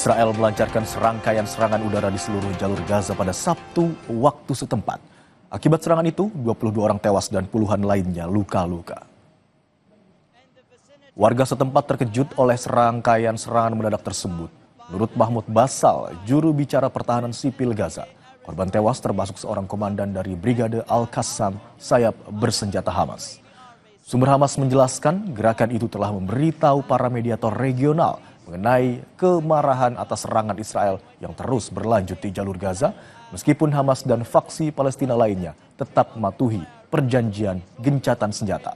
Israel melancarkan serangkaian serangan udara di seluruh jalur Gaza pada Sabtu waktu setempat. Akibat serangan itu, 22 orang tewas dan puluhan lainnya luka-luka. Warga setempat terkejut oleh serangkaian serangan mendadak tersebut. Menurut Mahmud Basal, juru bicara pertahanan sipil Gaza, korban tewas termasuk seorang komandan dari Brigade Al-Qassam, sayap bersenjata Hamas. Sumber Hamas menjelaskan gerakan itu telah memberitahu para mediator regional mengenai kemarahan atas serangan Israel yang terus berlanjut di jalur Gaza, meskipun Hamas dan faksi Palestina lainnya tetap mematuhi perjanjian gencatan senjata.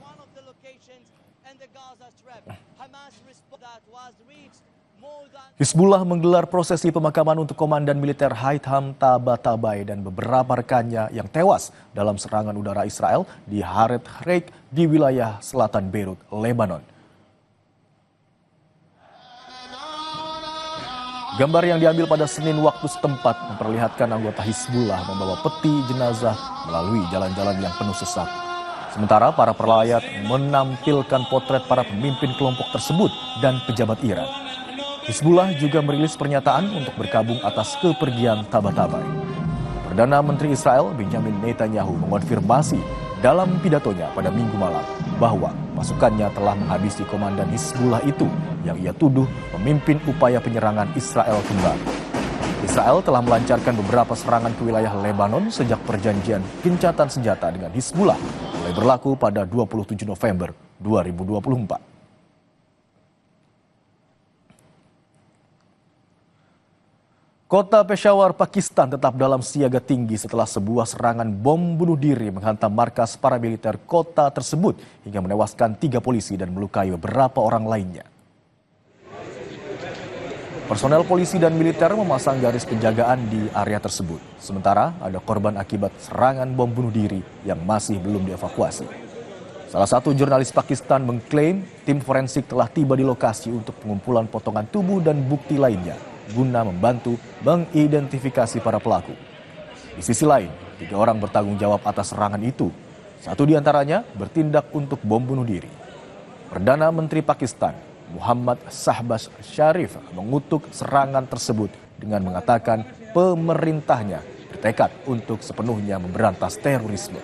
Hizbullah menggelar prosesi pemakaman untuk Komandan Militer Haitham Tabatabai dan beberapa rekannya yang tewas dalam serangan udara Israel di Haret Reik di wilayah selatan Beirut, Lebanon. Gambar yang diambil pada Senin waktu setempat memperlihatkan anggota Hizbullah membawa peti jenazah melalui jalan-jalan yang penuh sesak. Sementara para pelayat menampilkan potret para pemimpin kelompok tersebut dan pejabat Iran. Hizbullah juga merilis pernyataan untuk berkabung atas kepergian Tabatabai. Perdana Menteri Israel Benjamin Netanyahu mengonfirmasi dalam pidatonya pada Minggu malam bahwa pasukannya telah menghabisi komandan Hizbullah itu yang ia tuduh memimpin upaya penyerangan Israel kembali. Israel telah melancarkan beberapa serangan ke wilayah Lebanon sejak perjanjian gencatan senjata dengan Hizbullah mulai berlaku pada 27 November 2024. Kota Peshawar, Pakistan tetap dalam siaga tinggi setelah sebuah serangan bom bunuh diri menghantam markas paramiliter kota tersebut hingga menewaskan 3 polisi dan melukai beberapa orang lainnya. Personel polisi dan militer memasang garis penjagaan di area tersebut. Sementara ada korban akibat serangan bom bunuh diri yang masih belum dievakuasi. Salah satu jurnalis Pakistan mengklaim tim forensik telah tiba di lokasi untuk pengumpulan potongan tubuh dan bukti lainnya guna membantu mengidentifikasi para pelaku. Di sisi lain, 3 orang bertanggung jawab atas serangan itu. 1 diantaranya bertindak untuk bom bunuh diri. Perdana Menteri Pakistan, Muhammad Shahbaz Sharif, mengutuk serangan tersebut dengan mengatakan pemerintahnya bertekad untuk sepenuhnya memberantas terorisme.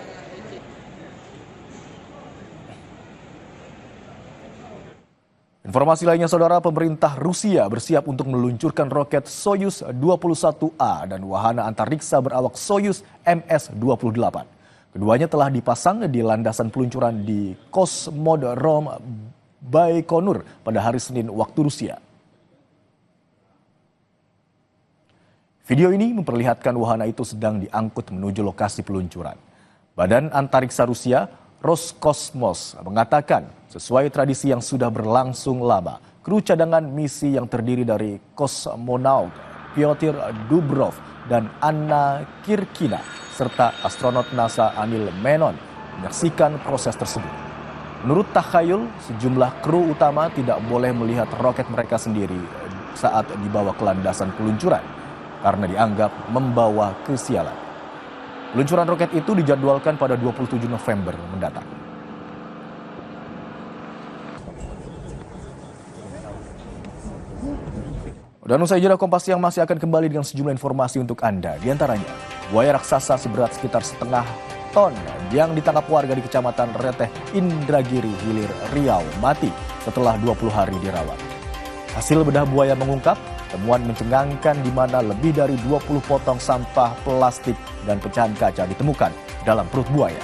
Informasi lainnya, saudara, pemerintah Rusia bersiap untuk meluncurkan roket Soyuz 21A dan wahana antariksa berawak Soyuz MS-28. Keduanya telah dipasang di landasan peluncuran di Kosmodrom Baikonur pada hari Senin waktu Rusia. Video ini memperlihatkan wahana itu sedang diangkut menuju lokasi peluncuran. Badan Antariksa Rusia Roskosmos mengatakan sesuai tradisi yang sudah berlangsung lama, kru cadangan misi yang terdiri dari kosmonaut Pyotr Dubrov dan Anna Kirkina serta astronot NASA Anil Menon menyaksikan proses tersebut. Menurut takhayul, sejumlah kru utama tidak boleh melihat roket mereka sendiri saat dibawa ke landasan peluncuran karena dianggap membawa kesialan. Peluncuran roket itu dijadwalkan pada 27 November mendatang. Dan usai jeda, Kompas Siang masih akan kembali dengan sejumlah informasi untuk Anda. Di antaranya, buaya raksasa seberat sekitar setengah ton yang ditangkap warga di Kecamatan Reteh, Indragiri Hilir, Riau mati setelah 20 hari dirawat. Hasil bedah buaya mengungkap temuan mencengangkan di mana lebih dari 20 potong sampah plastik dan pecahan kaca ditemukan dalam perut buaya.